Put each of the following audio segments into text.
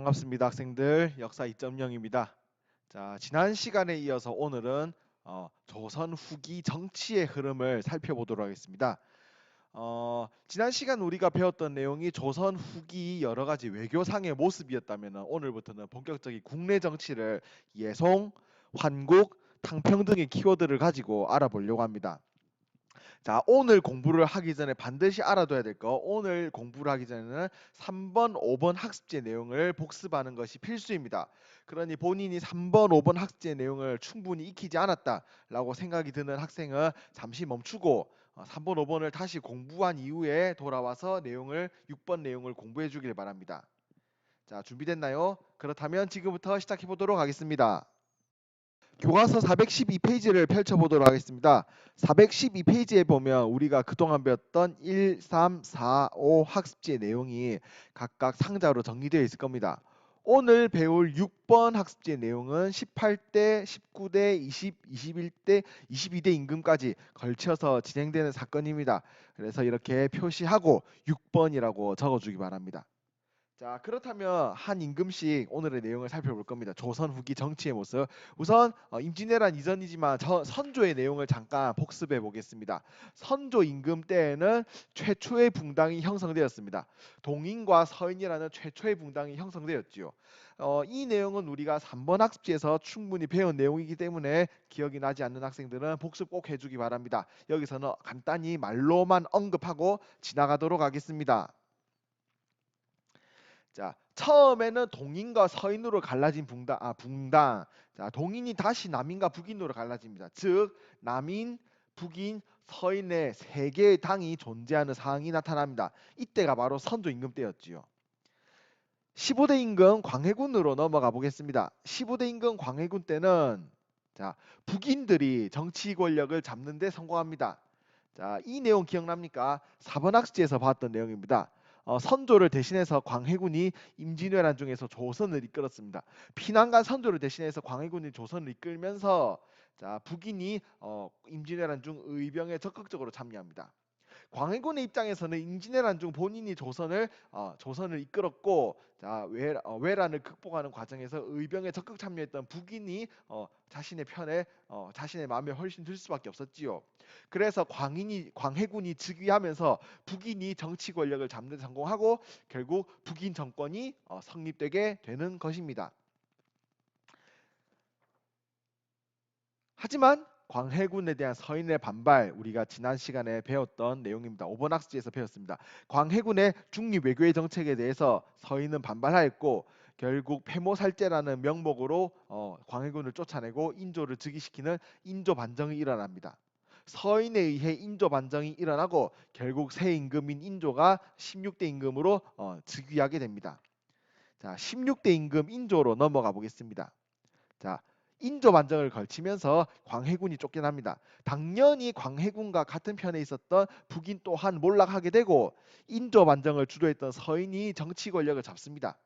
반갑습니다, 학생들. 역사 2.0입니다. 자, 지난 시간에 이어서 오늘은 조선 후기 정치의 흐름을 살펴보도록 하겠습니다. 지난 시간 우리가 배웠던 내용이 조선 후기 여러 가지 외교상의 모습이었다면 오늘부터는 본격적인 국내 정치를 예송, 환국, 탕평 등의 키워드를 가지고 알아보려고 합니다. 자, 오늘 공부를 하기 전에 반드시 알아둬야 될 거. 오늘 공부를 하기 전에는 3번, 5번 학습제 내용을 복습하는 것이 필수입니다. 그러니 본인이 3번, 5번 학습제 내용을 충분히 익히지 않았다라고 생각이 드는 학생은 잠시 멈추고 3번, 5번을 다시 공부한 이후에 돌아와서 6번 내용을 공부해 주길 바랍니다. 자, 준비됐나요? 그렇다면 지금부터 시작해 보도록 하겠습니다. 교과서 412페이지를 펼쳐보도록 하겠습니다. 412페이지에 보면 우리가 그동안 배웠던 1, 3, 4, 5 학습지의 내용이 각각 상자로 정리되어 있을 겁니다. 오늘 배울 6번 학습지의 내용은 18대, 19대, 20, 21대, 22대 임금까지 걸쳐서 진행되는 사건입니다. 그래서 이렇게 표시하고 6번이라고 적어주기 바랍니다. 자, 그렇다면 한 임금씩 오늘의 내용을 살펴볼 겁니다. 조선 후기 정치의 모습. 우선 임진왜란 이전이지만 선조의 내용을 잠깐 복습해 보겠습니다. 선조 임금 때에는 최초의 붕당이 형성되었습니다. 동인과 서인이라는 최초의 붕당이 형성되었지요. 이 내용은 우리가 3번 학습지에서 충분히 배운 내용이기 때문에 기억이 나지 않는 학생들은 복습 꼭 해주기 바랍니다. 여기서는 간단히 말로만 언급하고 지나가도록 하겠습니다. 자, 처음에는 동인과 서인으로 갈라진 붕당. 자, 동인이 다시 남인과 북인으로 갈라집니다. 즉, 남인, 북인, 서인의 세 개의 당이 존재하는 상황이 나타납니다. 이때가 바로 선조 임금 때였지요. 15대 임금 광해군으로 넘어가 보겠습니다. 15대 임금 광해군 때는 자, 북인들이 정치 권력을 잡는 데 성공합니다. 자, 이 내용 기억납니까? 4번 학습지에서 봤던 내용입니다. 선조를 대신해서 광해군이 임진왜란 중에서 조선을 이끌었습니다. 피난간 선조를 대신해서 광해군이 조선을 이끌면서 자, 북인이 임진왜란 중 의병에 적극적으로 참여합니다. 광해군의 입장에서는 임진왜란 중 본인이 조선을 이끌었고, 자, 외란을 극복하는 과정에서 의병에 적극 참여했던 북인이 자신의 편에 자신의 마음에 훨씬 들 수밖에 없었지요. 그래서 광해군이 즉위하면서 북인이 정치 권력을 잡는 데 성공하고 결국 북인 정권이 성립되게 되는 것입니다. 하지만 광해군에 대한 서인의 반발, 우리가 지난 시간에 배웠던 내용입니다. 5번 학습지에서 배웠습니다. 광해군의 중립 외교의 정책에 대해서 서인은 반발하였고 결국 폐모살제라는 명목으로 광해군을 쫓아내고 인조를 즉위시키는 인조 반정이 일어납니다. 서인에 의해 인조 반정이 일어나고 결국 새 임금인 인조가 16대 임금으로 즉위하게 됩니다. 자, 16대 임금 인조로 넘어가 보겠습니다. 자, 인조 반정을 걸치면서 광해군이 쫓겨납니다. 당연히 광해군과 같은 편에 있었던 북인 또한 몰락하게 되고 인조 반정을 주도했던 서인이 정치 권력을 잡습니다.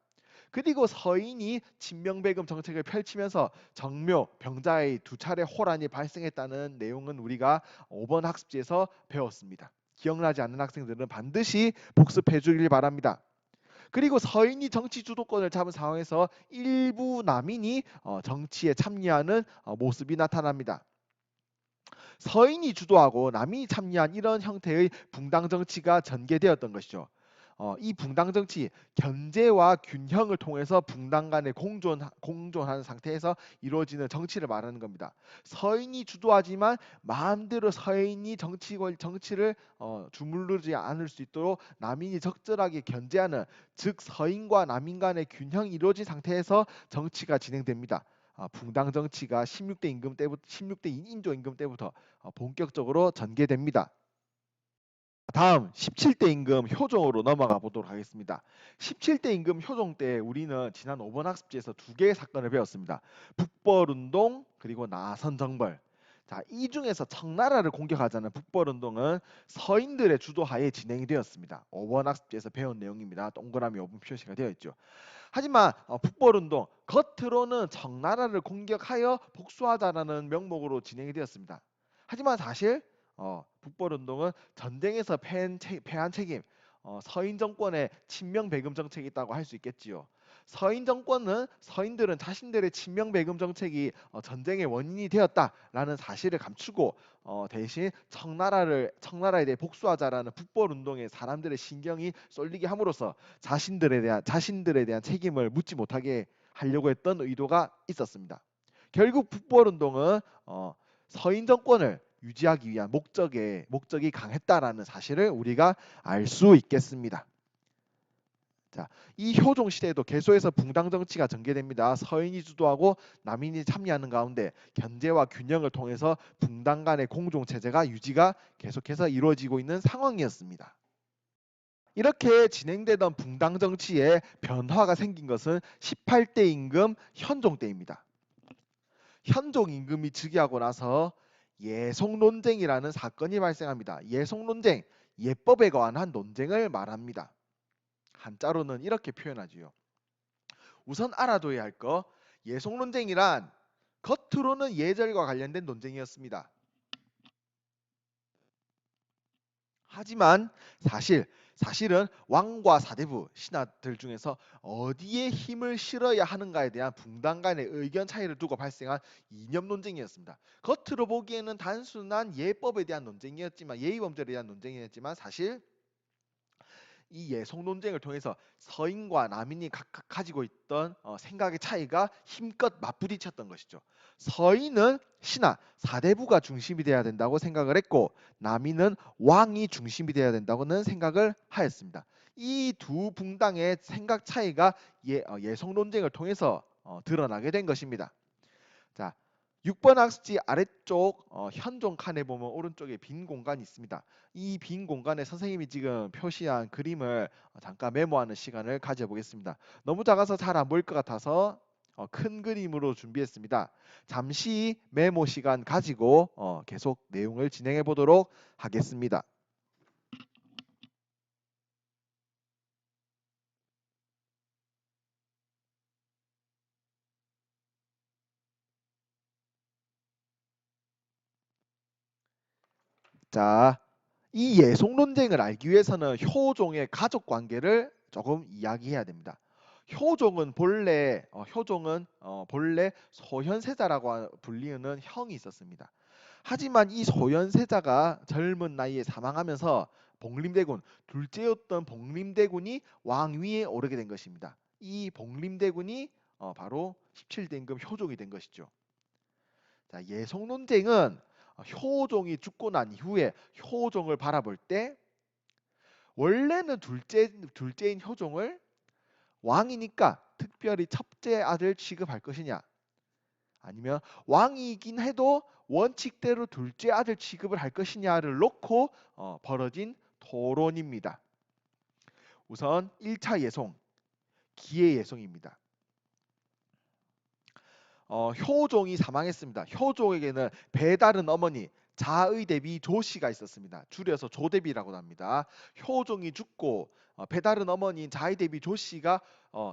그리고 서인이 친명배금 정책을 펼치면서 정묘, 병자의 두 차례 호란이 발생했다는 내용은 우리가 5번 학습지에서 배웠습니다. 기억나지 않는 학생들은 반드시 복습해 주길 바랍니다. 그리고 서인이 정치 주도권을 잡은 상황에서 일부 남인이 정치에 참여하는 모습이 나타납니다. 서인이 주도하고 남인이 참여한 이런 형태의 붕당 정치가 전개되었던 것이죠. 이 붕당 정치, 견제와 균형을 통해서 붕당 간의 공존하는 상태에서 이루어지는 정치를 말하는 겁니다. 서인이 주도하지만 마음대로 서인이 정치를 주무르지 않을 수 있도록 남인이 적절하게 견제하는, 즉 서인과 남인 간의 균형이 이루어진 상태에서 정치가 진행됩니다. 붕당 정치가 16대 인조 임금 때부터 본격적으로 전개됩니다. 다음 17대 임금 효종으로 넘어가 보도록 하겠습니다. 17대 임금 효종 때 우리는 지난 5번 학습지에서 두 개의 사건을 배웠습니다. 북벌운동 그리고 나선정벌. 자, 이 중에서 청나라를 공격하자는 북벌운동은 서인들의 주도하에 진행이 되었습니다. 5번 학습지에서 배운 내용입니다. 동그라미 5번 표시가 되어 있죠. 하지만 북벌운동 겉으로는 청나라를 공격하여 복수하자라는 명목으로 진행이 되었습니다. 하지만 사실 북벌운동은 전쟁에서 패한 책임, 서인 정권의 친명 배금 정책이 있다고 할 수 있겠지요. 서인 정권은 서인들은 자신들의 친명배금 정책이 전쟁의 원인이 되었다라는 사실을 감추고 대신 청나라에 대해 복수하자라는 북벌 운동에 사람들의 신경이 쏠리게 함으로써 자신들에 대한 책임을 묻지 못하게 하려고 했던 의도가 있었습니다. 결국 북벌 운동은 서인 정권을 유지하기 위한 목적이 강했다라는 사실을 우리가 알 수 있겠습니다. 자, 이 효종 시대에도 개소에서 붕당 정치가 전개됩니다. 서인이 주도하고 남인이 참여하는 가운데 견제와 균형을 통해서 붕당 간의 공종 체제가 유지가 계속해서 이루어지고 있는 상황이었습니다. 이렇게 진행되던 붕당 정치에 변화가 생긴 것은 18대 임금 현종 때입니다. 현종 임금이 즉위하고 나서 예속 논쟁이라는 사건이 발생합니다. 예속 논쟁, 예법에 관한 논쟁을 말합니다. 한자로는 이렇게 표현하지요. 우선 알아둬야 할 거, 예속 논쟁이란 겉으로는 예절과 관련된 논쟁이었습니다. 하지만 사실은 왕과 사대부, 신하들 중에서 어디에 힘을 실어야 하는가에 대한 붕당 간의 의견 차이를 두고 발생한 이념 논쟁이었습니다. 겉으로 보기에는 단순한 예법에 대한 논쟁이었지만, 예의범절에 대한 논쟁이었지만 사실 이 예속 논쟁을 통해서 서인과 남인이 각각 가지고 있던 생각의 차이가 힘껏 맞부딪혔던 것이죠. 서인은 신하, 사대부가 중심이 돼야 된다고 생각을 했고, 남인은 왕이 중심이 돼야 된다고는 생각을 하였습니다. 이 두 붕당의 생각 차이가 예속 논쟁을 통해서 드러나게 된 것입니다. 자, 6번 학습지 아래쪽 현종 칸에 보면 오른쪽에 빈 공간이 있습니다. 이 빈 공간에 선생님이 지금 표시한 그림을 잠깐 메모하는 시간을 가져보겠습니다. 너무 작아서 잘 안 보일 것 같아서 큰 그림으로 준비했습니다. 잠시 메모 시간 가지고 계속 내용을 진행해 보도록 하겠습니다. 자, 이 예속 논쟁을 알기 위해서는 효종의 가족 관계를 조금 이야기해야 됩니다. 효종은 본래 소현세자라고 불리는 형이 있었습니다. 하지만 이 소현세자가 젊은 나이에 사망하면서 둘째였던 복림대군이 왕위에 오르게 된 것입니다. 이 복림대군이 바로 17대 임금 효종이 된 것이죠. 자, 예속 논쟁은 효종이 죽고 난 이후에 효종을 바라볼 때 원래는 둘째인 효종을 왕이니까 특별히 첫째 아들 취급할 것이냐, 아니면 왕이긴 해도 원칙대로 둘째 아들 취급을 할 것이냐를 놓고 벌어진 토론입니다. 우선 1차 예송, 기의 예송입니다. 효종이 사망했습니다. 효종에게는 배다른 어머니 자의대비 조씨가 있었습니다. 줄여서 조대비라고 합니다. 효종이 죽고 배다른 어머니인 자의대비 조씨가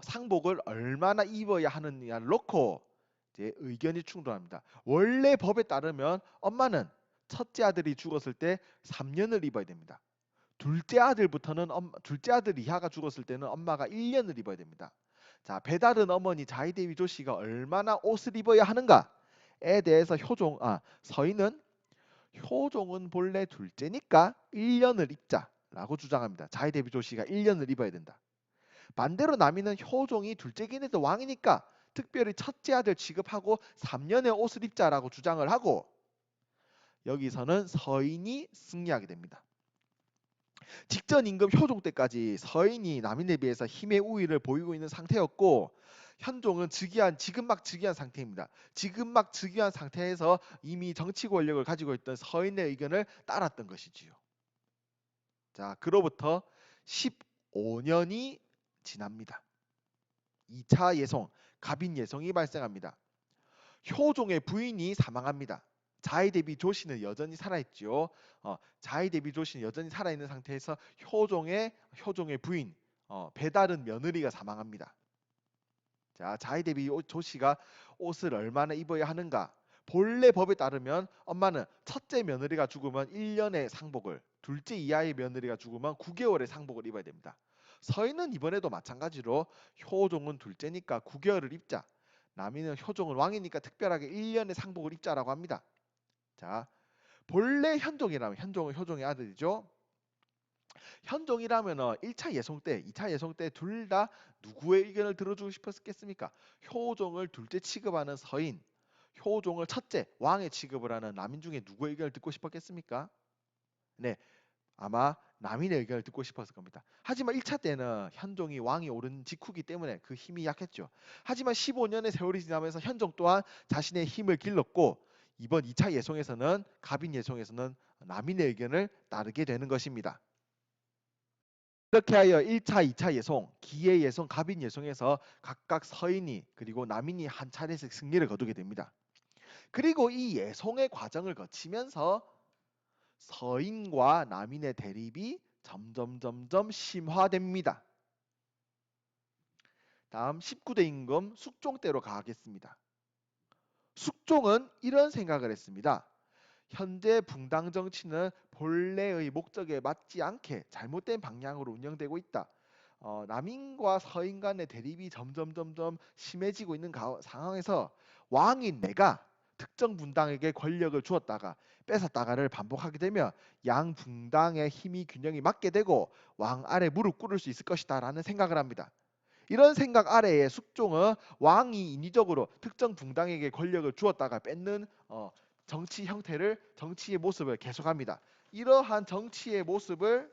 상복을 얼마나 입어야 하느냐를 놓고 이제 의견이 충돌합니다. 원래 법에 따르면 엄마는 첫째 아들이 죽었을 때 3년을 입어야 됩니다. 둘째 아들 이하가 죽었을 때는 엄마가 1년을 입어야 됩니다. 자, 배다른 어머니 자이데위 조씨가 얼마나 옷을 입어야 하는가에 대해서 서인은 효종은 본래 둘째니까 1년을 입자라고 주장합니다. 자이데위 조씨가 1년을 입어야 된다. 반대로 남인은 효종이 둘째긴 해도 왕이니까 특별히 첫째 아들 취급하고 3년의 옷을 입자라고 주장을 하고, 여기서는 서인이 승리하게 됩니다. 직전 임금 효종 때까지 서인이 남인에 비해서 힘의 우위를 보이고 있는 상태였고, 현종은 지금 막 즉위한 상태입니다. 지금 막 즉위한 상태에서 이미 정치 권력을 가지고 있던 서인의 의견을 따랐던 것이지요. 자, 그로부터 15년이 지납니다. 2차 예송, 갑인 예송이 발생합니다. 효종의 부인이 사망합니다. 자이데비 조씨는 여전히 살아있죠. 자이데비 조씨는 여전히 살아있는 상태에서 효종의 부인 배다른 며느리가 사망합니다. 자, 자이데비 조씨가 옷을 얼마나 입어야 하는가? 본래 법에 따르면 엄마는 첫째 며느리가 죽으면 1년의 상복을, 둘째 이하의 며느리가 죽으면 9개월의 상복을 입어야 됩니다. 서인은 이번에도 마찬가지로 효종은 둘째니까 구결을 입자. 남인은 효종은 왕이니까 특별하게 1년의 상복을 입자라고 합니다. 자, 본래 현종이라면 현종은 효종의 아들이죠. 현종이라면 1차 예송 때, 2차 예송 때 둘 다 누구의 의견을 들어주고 싶었겠습니까? 효종을 둘째 취급하는 서인, 효종을 첫째 왕의 취급을 하는 남인 중에 누구의 의견을 듣고 싶었겠습니까? 네, 아마 남인의 의견을 듣고 싶었을 겁니다. 하지만 1차 때는 현종이 왕이 오른 직후기 때문에 그 힘이 약했죠. 하지만 15년의 세월이 지나면서 현종 또한 자신의 힘을 길렀고 이번 2차 예송에서는 갑인 예송에서는 남인의 의견을 따르게 되는 것입니다. 이렇게 하여 1차, 2차 예송, 기의 예송, 갑인 예송에서 각각 서인이 그리고 남인이 한 차례씩 승리를 거두게 됩니다. 그리고 이 예송의 과정을 거치면서 서인과 남인의 대립이 점점 심화됩니다. 다음 19대 임금 숙종 때로 가겠습니다. 숙종은 이런 생각을 했습니다. 현재 붕당 정치는 본래의 목적에 맞지 않게 잘못된 방향으로 운영되고 있다. 남인과 서인 간의 대립이 점점 심해지고 있는 상황에서 왕인 내가 특정 분당에게 권력을 주었다가 뺏었다가를 반복하게 되면 양 분당의 힘이 균형이 맞게 되고 왕 아래 무릎 꿇을 수 있을 것이다 라는 생각을 합니다. 이런 생각 아래에 숙종은 왕이 인위적으로 특정 분당에게 권력을 주었다가 뺏는 정치 형태를 정치의 모습을 계속합니다. 이러한 정치의 모습을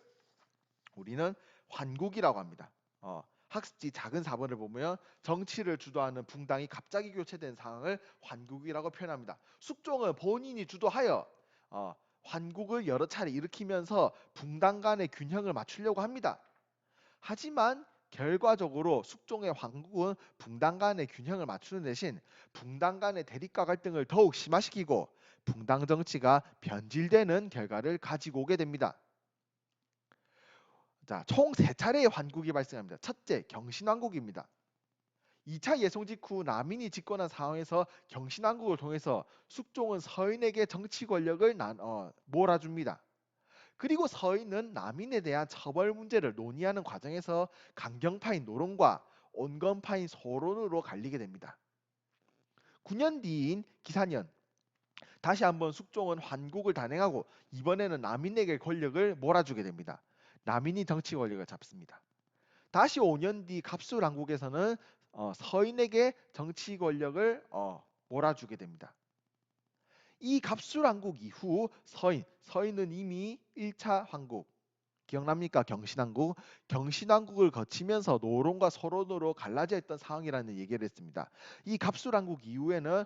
우리는 환국이라고 합니다. 학습지 작은 4번을 보면 정치를 주도하는 붕당이 갑자기 교체된 상황을 환국이라고 표현합니다. 숙종은 본인이 주도하여 환국을 여러 차례 일으키면서 붕당 간의 균형을 맞추려고 합니다. 하지만 결과적으로 숙종의 황국은 붕당 간의 균형을 맞추는 대신 붕당 간의 대립과 갈등을 더욱 심화시키고 붕당 정치가 변질되는 결과를 가지고 오게 됩니다. 자, 총 3차례의 환국이 발생합니다. 첫째, 경신왕국입니다. 2차 예송 직후 남인이 집권한 상황에서 경신왕국을 통해서 숙종은 서인에게 정치 권력을 몰아줍니다. 그리고 서인은 남인에 대한 처벌 문제를 논의하는 과정에서 강경파인 노론과 온건파인 소론으로 갈리게 됩니다. 9년 뒤인 기사년 다시 한번 숙종은 환국을 단행하고 이번에는 남인에게 권력을 몰아주게 됩니다. 남인이 정치 권력을 잡습니다. 다시 5년 뒤 갑술왕국에서는 서인에게 정치 권력을 몰아주게 됩니다. 이 갑술왕국 이후 서인은 이미 1차 황국 기억납니까? 경신왕국. 경신왕국을 거치면서 노론과 서론으로 갈라져 있던 상황이라는 얘기를 했습니다. 이 갑술왕국 이후에는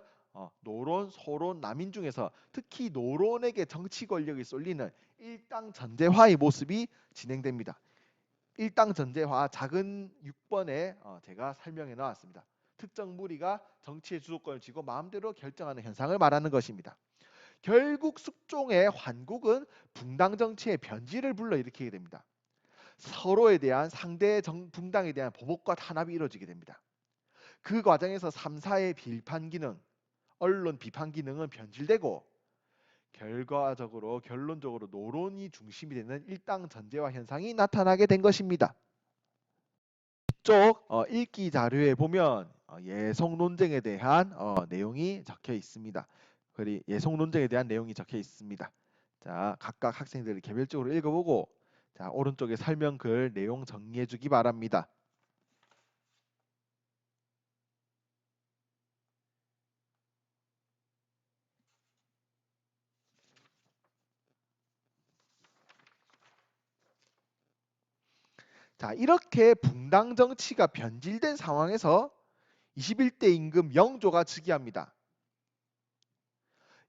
노론, 소론, 남인 중에서 특히 노론에게 정치 권력이 쏠리는 일당 전제화의 모습이 진행됩니다. 일당 전제화 작은 6번에 제가 설명해 놓았습니다. 특정 무리가 정치의 주도권을 쥐고 마음대로 결정하는 현상을 말하는 것입니다. 결국 숙종의 환국은 붕당 정치의 변질을 불러일으키게 됩니다. 서로에 대한 상대 붕당에 대한 보복과 탄압이 이루어지게 됩니다. 그 과정에서 3사의 비판 기능, 언론 비판 기능은 변질되고 결론적으로 노론이 중심이 되는 일당 전제화 현상이 나타나게 된 것입니다. 이쪽 읽기 자료에 보면 예송 논쟁에 대한 내용이 적혀 있습니다. 그리고 예송 논쟁에 대한 내용이 적혀 있습니다. 자, 각각 학생들이 개별적으로 읽어보고 자, 오른쪽에 설명글 내용 정리해 주기 바랍니다. 자, 이렇게 붕당 정치가 변질된 상황에서 21대 임금 영조가 즉위합니다.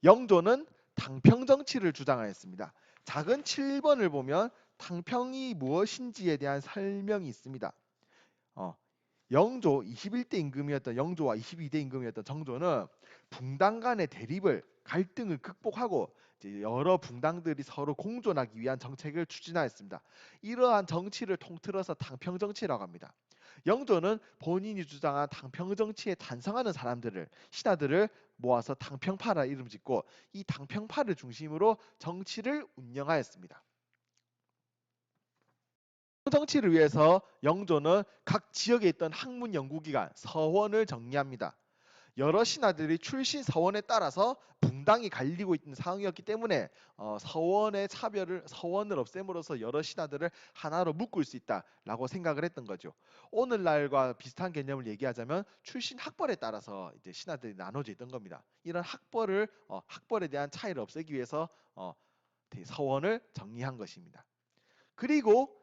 영조는 당평 정치를 주장하였습니다. 작은 7번을 보면 당평이 무엇인지에 대한 설명이 있습니다. 영조 21대 임금이었던 영조와 22대 임금이었던 정조는 붕당 간의 대립을 갈등을 극복하고 이제 여러 붕당들이 서로 공존하기 위한 정책을 추진하였습니다. 이러한 정치를 통틀어서 당평 정치라고 합니다. 영조는 본인이 주장한 당평 정치에 찬성하는 사람들을 신하들을 모아서 당평파라 이름 짓고 이 당평파를 중심으로 정치를 운영하였습니다. 정치를 위해서 영조는 각 지역에 있던 학문 연구기관 서원을 정리합니다. 여러 신하들이 출신 서원에 따라서 붕당이 갈리고 있는 상황이었기 때문에 서원을 없앰으로써 여러 신하들을 하나로 묶을 수 있다라고 생각을 했던 거죠. 오늘날과 비슷한 개념을 얘기하자면 출신 학벌에 따라서 이제 신하들이 나눠져 있던 겁니다. 이런 학벌에 대한 차이를 없애기 위해서 서원을 정리한 것입니다. 그리고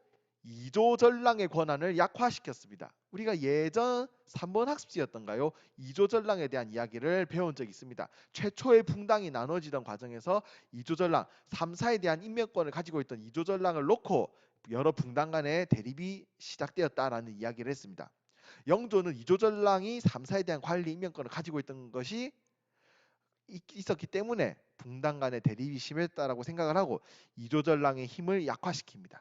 이조전랑의 권한을 약화시켰습니다. 우리가 예전 3번 학습지였던가요? 이조전랑에 대한 이야기를 배운 적이 있습니다. 최초의 붕당이 나눠지던 과정에서 이조전랑, 3사에 대한 인명권을 가지고 있던 이조전랑을 놓고 여러 붕당 간의 대립이 시작되었다라는 이야기를 했습니다. 영조는 이조전랑이 3사에 대한 관리 인명권을 가지고 있던 것이 있었기 때문에 붕당 간의 대립이 심했다라고 생각을 하고 이조전랑의 힘을 약화시킵니다.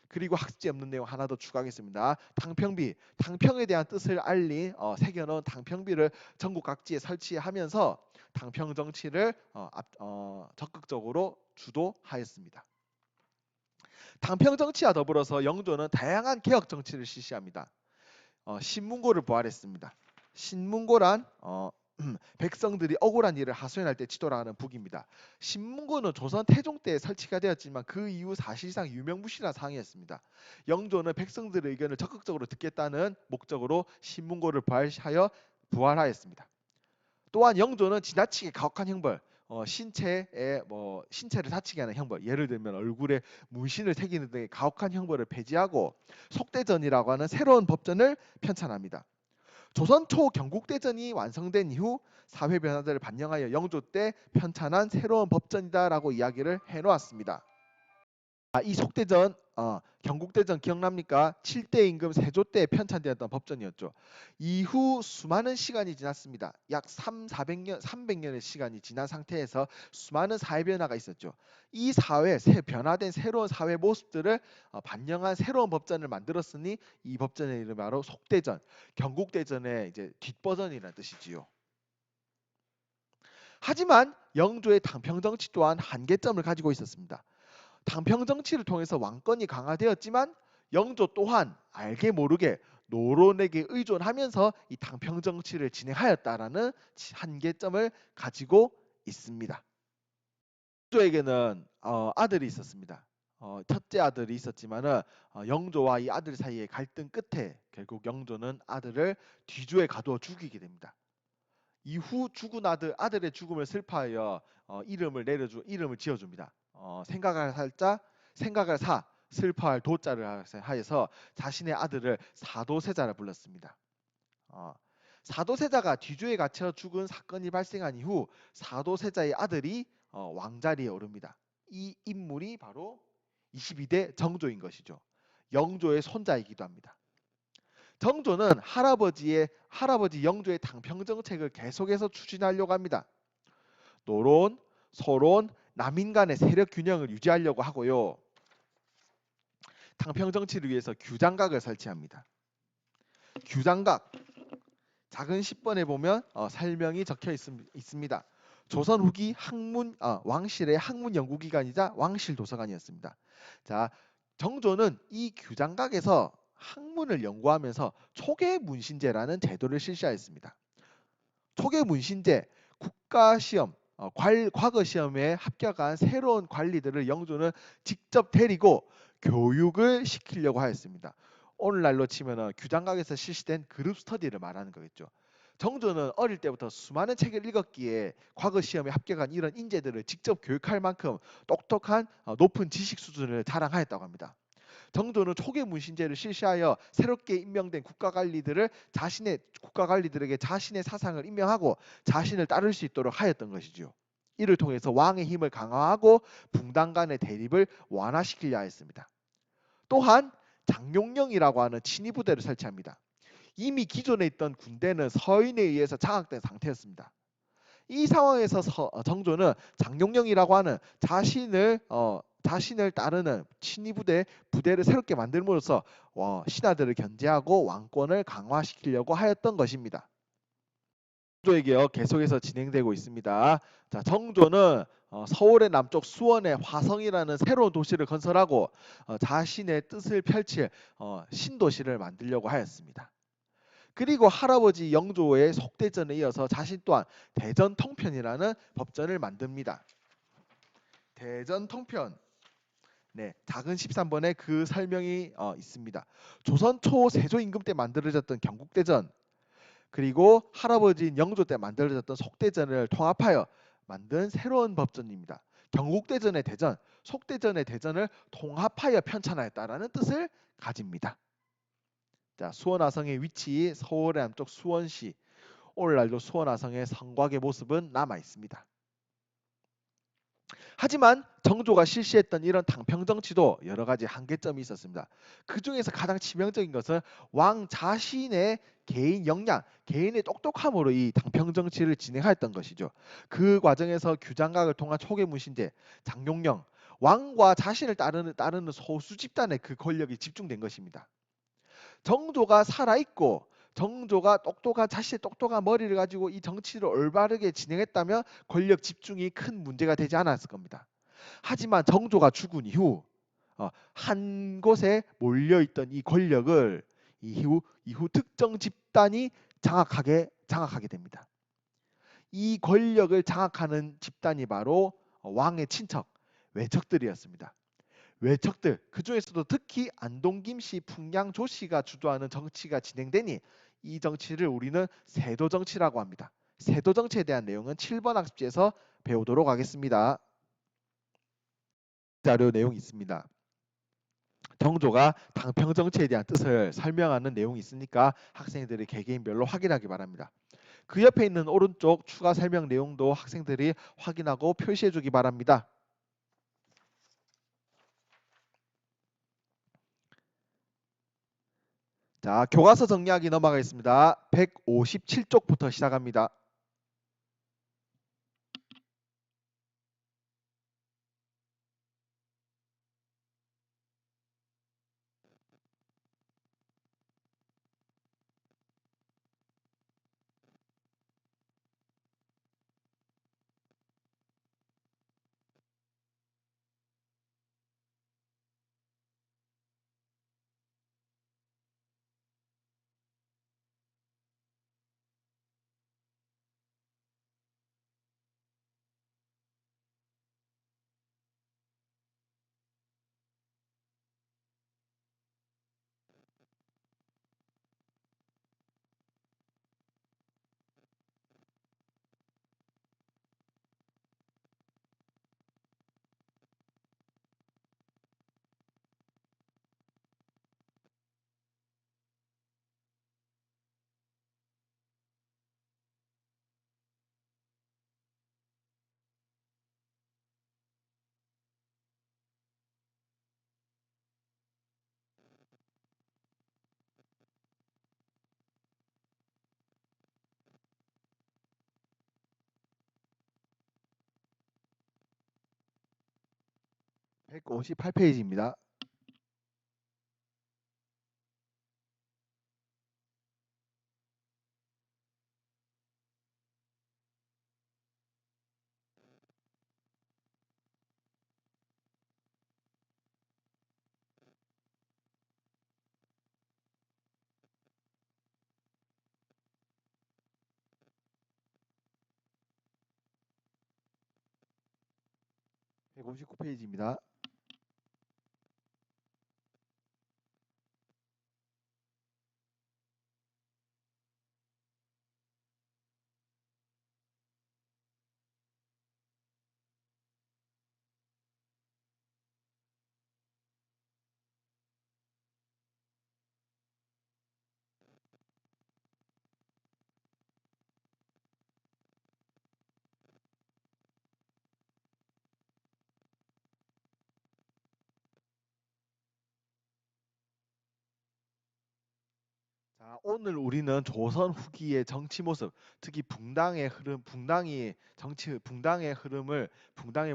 그리고 학습지에 없는 내용 하나 더 추가하겠습니다. 당평비, 당평에 대한 뜻을 알린 새겨놓은 당평비를 전국 각지에 설치하면서 당평 정치를 적극적으로 주도하였습니다. 당평 정치와 더불어서 영조는 다양한 개혁 정치를 실시합니다. 신문고를 부활했습니다. 신문고란 백성들이 억울한 일을 하소연할 때 치도를 하는 북입니다. 신문고는 조선 태종 때 설치가 되었지만 그 이후 사실상 유명무실한 상황이었습니다. 영조는 백성들의 의견을 적극적으로 듣겠다는 목적으로 신문고를 부활하였습니다. 또한 영조는 지나치게 가혹한 형벌, 신체를 다치게 하는 형벌, 예를 들면 얼굴에 문신을 새기는 등의 가혹한 형벌을 폐지하고 속대전이라고 하는 새로운 법전을 편찬합니다. 조선 초 경국대전이 완성된 이후 사회 변화들을 반영하여 영조 때 편찬한 새로운 법전이다라고 이야기를 해놓았습니다. 이 속대전, 경국대전 기억납니까? 7대 임금 세조 때 편찬되었던 법전이었죠. 이후 수많은 시간이 지났습니다. 약 300년의 시간이 지난 상태에서 수많은 사회 변화가 있었죠. 이 변화된 새로운 사회 모습들을 반영한 새로운 법전을 만들었으니 이 법전의 이름이 바로 속대전, 경국대전의 이제 뒷버전이라는 뜻이지요. 하지만 영조의 당평정치 또한 한계점을 가지고 있었습니다. 당평 정치를 통해서 왕권이 강화되었지만 영조 또한 알게 모르게 노론에게 의존하면서 이 당평 정치를 진행하였다라는 한계점을 가지고 있습니다. 영조에게는 아들이 있었습니다. 첫째 아들이 있었지만은 영조와 이 아들 사이의 갈등 끝에 결국 영조는 아들을 뒤주에 가두어 죽이게 됩니다. 이후 죽은 아들의 죽음을 슬퍼하여 이름을 지어줍니다. 생각할 사, 슬퍼할 도자를 하여서 자신의 아들을 사도세자라 불렀습니다. 사도세자가 뒤주에 갇혀 죽은 사건이 발생한 이후 사도세자의 아들이 왕자리에 오릅니다. 이 인물이 바로 22대 정조인 것이죠. 영조의 손자이기도 합니다. 정조는 할아버지 영조의 당평 정책을 계속해서 추진하려고 합니다. 노론, 소론, 남인 간의 세력 균형을 유지하려고 하고요. 당평 정치를 위해서 규장각을 설치합니다. 규장각, 작은 10번에 보면 설명이 적혀 있습니다. 조선 후기 왕실의 학문 연구기관이자 왕실 도서관이었습니다. 자, 정조는 이 규장각에서 학문을 연구하면서 초계문신제라는 제도를 실시하였습니다. 초계문신제, 국가시험, 과거 시험에 합격한 새로운 관리들을 영조는 직접 데리고 교육을 시키려고 하였습니다. 오늘날로 치면 규장각에서 실시된 그룹 스터디를 말하는 거겠죠. 정조는 어릴 때부터 수많은 책을 읽었기에 과거 시험에 합격한 이런 인재들을 직접 교육할 만큼 똑똑한 높은 지식 수준을 자랑하였다고 합니다. 정조는 초계문신제를 실시하여 새롭게 임명된 국가관리들에게 자신의 사상을 임명하고 자신을 따를 수 있도록 하였던 것이죠. 이를 통해서 왕의 힘을 강화하고 붕당 간의 대립을 완화시키려 했습니다. 또한 장용령이라고 하는 친위 부대를 설치합니다. 이미 기존에 있던 군대는 서인에 의해서 장악된 상태였습니다. 이 상황에서 정조는 장용령이라고 하는 자신을 따르는 친위 부대를 새롭게 만들므로써 신하들을 견제하고 왕권을 강화시키려고 하였던 것입니다. 정조의 개혁 계속해서 진행되고 있습니다. 자, 정조는 서울의 남쪽 수원에 화성이라는 새로운 도시를 건설하고 자신의 뜻을 펼칠 신도시를 만들려고 하였습니다. 그리고 할아버지 영조의 속대전에 이어서 자신 또한 대전통편이라는 법전을 만듭니다. 대전통편. 네, 작은 13번에 그 설명이 있습니다. 조선 초 세조 임금 때 만들어졌던 경국대전, 그리고 할아버지인 영조 때 만들어졌던 속대전을 통합하여 만든 새로운 법전입니다. 경국대전의 대전, 속대전의 대전을 통합하여 편찬하였다라는 뜻을 가집니다. 자, 수원화성의 위치, 서울의 남쪽 수원시. 오늘날도 수원화성의 성곽의 모습은 남아 있습니다. 하지만 정조가 실시했던 이런 당평 정치도 여러 가지 한계점이 있었습니다. 그 중에서 가장 치명적인 것은 왕 자신의 개인 역량, 개인의 똑똑함으로 이 당평 정치를 진행하였던 것이죠. 그 과정에서 규장각을 통한 초계 문신제, 장용령, 왕과 자신을 따르는 소수 집단의 그 권력이 집중된 것입니다. 정조가 살아있고 정조가 자신의 똑똑한 머리를 가지고 이 정치를 올바르게 진행했다면 권력 집중이 큰 문제가 되지 않았을 겁니다. 하지만 정조가 죽은 이후 한 곳에 몰려있던 이 권력을 이후 특정 집단이 장악하게 됩니다. 이 권력을 장악하는 집단이 바로 왕의 친척, 외척들이었습니다. 외척들, 그 중에서도 특히 안동김씨, 풍량조씨가 주도하는 정치가 진행되니 이 정치를 우리는 세도정치라고 합니다. 세도정치에 대한 내용은 7번 학습지에서 배우도록 하겠습니다. 자료 내용이 있습니다. 정조가 당평정치에 대한 뜻을 설명하는 내용이 있으니까 학생들이 개개인별로 확인하기 바랍니다. 그 옆에 있는 오른쪽 추가 설명 내용도 학생들이 확인하고 표시해 주기 바랍니다. 자, 교과서 정리하기 넘어가겠습니다. 157쪽부터 시작합니다. 백 58페이지입니다. 백 59페이지입니다. 자, 오늘 우리는 조선 후기의 정치 모습, 특히 붕당의 흐름, 붕당의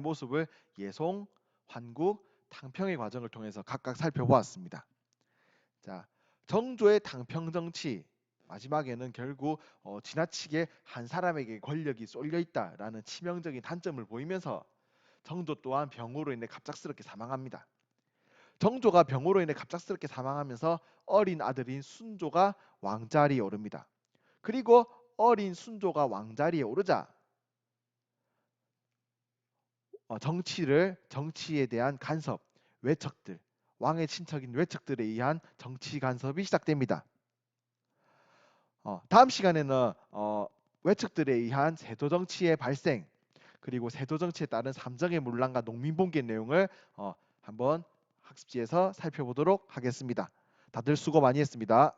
모습을 예송, 환국, 탕평의 과정을 통해서 각각 살펴보았습니다. 자, 정조의 당평 정치, 마지막에는 결국 지나치게 한 사람에게 권력이 쏠려 있다라는 치명적인 단점을 보이면서 정조 또한 병으로 인해 갑작스럽게 사망합니다. 정조가 병으로 인해 갑작스럽게 사망하면서 어린 아들인 순조가 왕자리에 오릅니다. 그리고 어린 순조가 왕자리에 오르자 정치에 대한 간섭, 외척들, 왕의 친척인 외척들에 의한 정치 간섭이 시작됩니다. 다음 시간에는 외척들에 의한 세도 정치의 발생, 그리고 세도 정치에 따른 삼정의 문란과 농민봉기의 내용을 한번 학습지에서 살펴보도록 하겠습니다. 다들 수고 많이 했습니다.